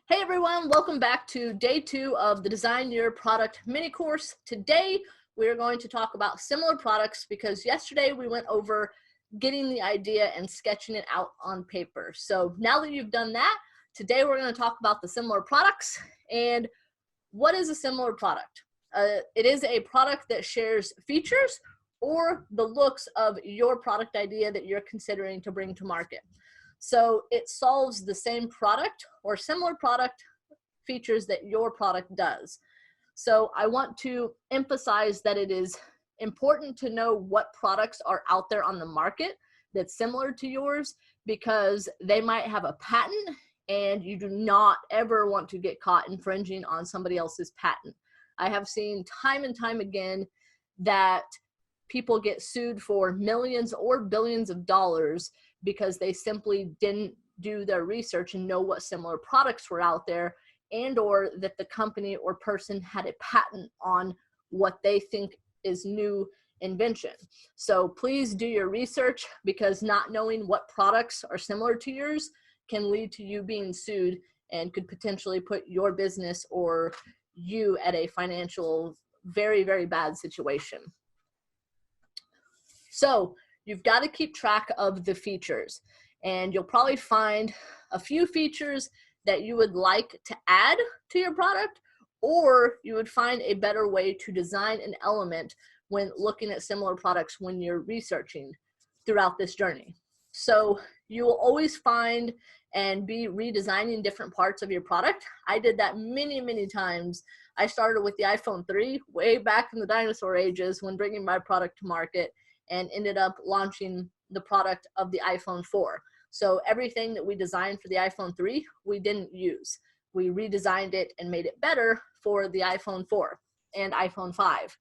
Hey everyone, welcome back to day 2 of the Design Your Product mini course. Today we're going to talk about similar products because yesterday we went over getting the idea and sketching it out on paper. So now that you've done that, today we're going to talk about the similar products. And what is a similar product? It is a product that shares features or the looks of your product idea that you're considering to bring to market. So it solves the same product or similar product features that your product does. So I want to emphasize that it is important to know what products are out there on the market that's similar to yours, because they might have a patent and you do not ever want to get caught infringing on somebody else's patent. I have seen time and time again that people get sued for millions or billions of dollars because they simply didn't do their research and know what similar products were out there, and or that the company or person had a patent on what they think is new invention. So please do your research, because not knowing what products are similar to yours can lead to you being sued and could potentially put your business or you at a financial very, very bad situation. So you've got to keep track of the features, and you'll probably find a few features that you would like to add to your product, or you would find a better way to design an element when looking at similar products when you're researching throughout this journey. So you will always find and be redesigning different parts of your product. I did that many, many times. I started with the iPhone 3 way back in the dinosaur ages when bringing my product to market, and ended up launching the product of the iPhone 4. So everything that we designed for the iPhone 3, we didn't use. We redesigned it and made it better for the iPhone 4 and iPhone 5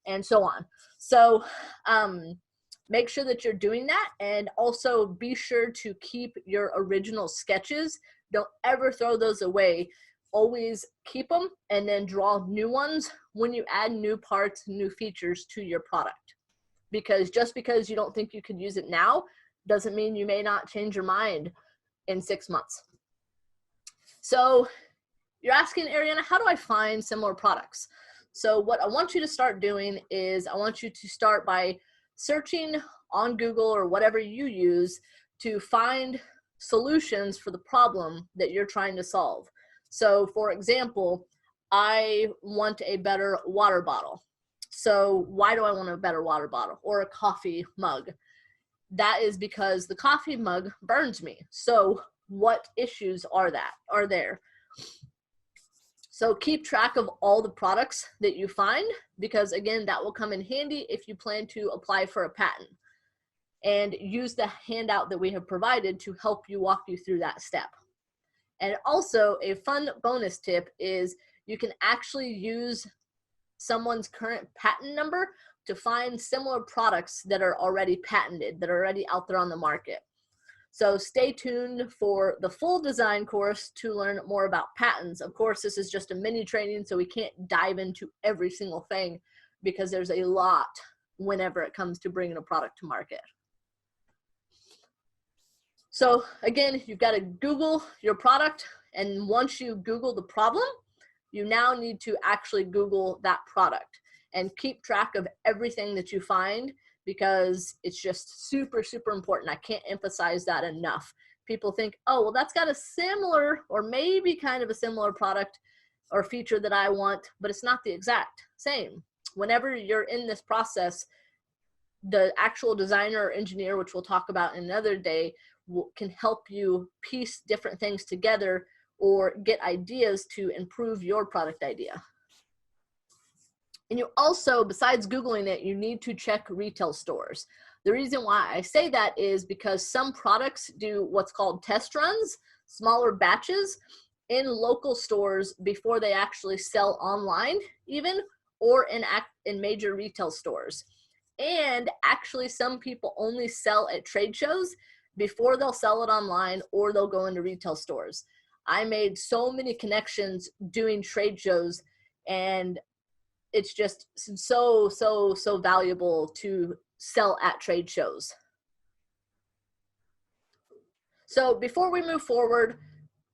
and so on. So make sure that you're doing that, and also be sure to keep your original sketches. Don't ever throw those away. Always keep them and then draw new ones when you add new parts, new features to your product. Because just because you don't think you could use it now doesn't mean you may not change your mind in 6 months. So you're asking, Ariana, how do I find similar products? So what I want you to start doing is I want you to start by searching on Google or whatever you use to find solutions for the problem that you're trying to solve. So for example, I want a better water bottle. So why do I want a better water bottle or a coffee mug? That is because the coffee mug burns me. So what issues are there? So keep track of all the products that you find, because again, that will come in handy if you plan to apply for a patent. And use the handout that we have provided to help you walk you through that step. And also a fun bonus tip is you can actually use someone's current patent number to find similar products that are already patented, that are already out there on the market. So stay tuned for the full design course to learn more about patents. Of course, this is just a mini training, so we can't dive into every single thing because there's a lot whenever it comes to bringing a product to market. So again, you've got to Google your product, and once you Google the problem, you now need to actually Google that product and keep track of everything that you find, because it's just super, super important. I can't emphasize that enough. People think, oh, well, that's got a similar or maybe kind of a similar product or feature that I want, but it's not the exact same. Whenever you're in this process, the actual designer or engineer, which we'll talk about in another day, can help you piece different things together or get ideas to improve your product idea. And you also, besides Googling it, you need to check retail stores. The reason why I say that is because some products do what's called test runs, smaller batches, in local stores before they actually sell online even, or in major retail stores. And actually some people only sell at trade shows before they'll sell it online, or they'll go into retail stores. I made so many connections doing trade shows, and it's just so valuable to sell at trade shows. So before we move forward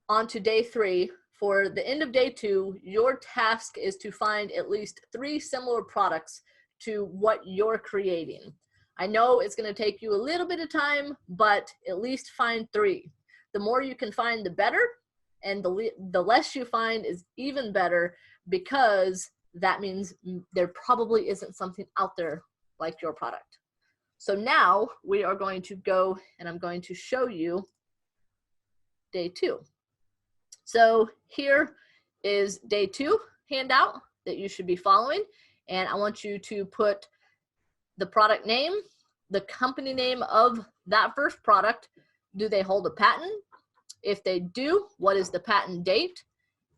on to day 3, For the end of day 2, your task is to find at least 3 similar products to what you're creating. I know it's going to take you a little bit of time, but at least find 3. The more you can find, the better, and the less you find is even better, because that means there probably isn't something out there like your product. So now we are going to go, and I'm going to show you day 2. So here is day 2 handout that you should be following, and I want you to put the product name, the company name of that first product. Do they hold a patent? If they do, what is the patent date?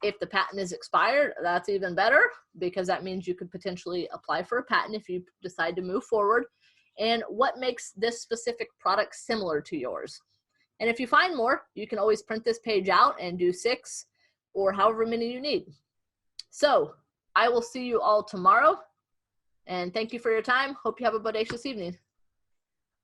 If the patent is expired, that's even better, because that means you could potentially apply for a patent if you decide to move forward. And what makes this specific product similar to yours? And if you find more, you can always print this page out and do 6 or however many you need. So I will see you all tomorrow, and thank you for your time. Hope you have a bodacious evening.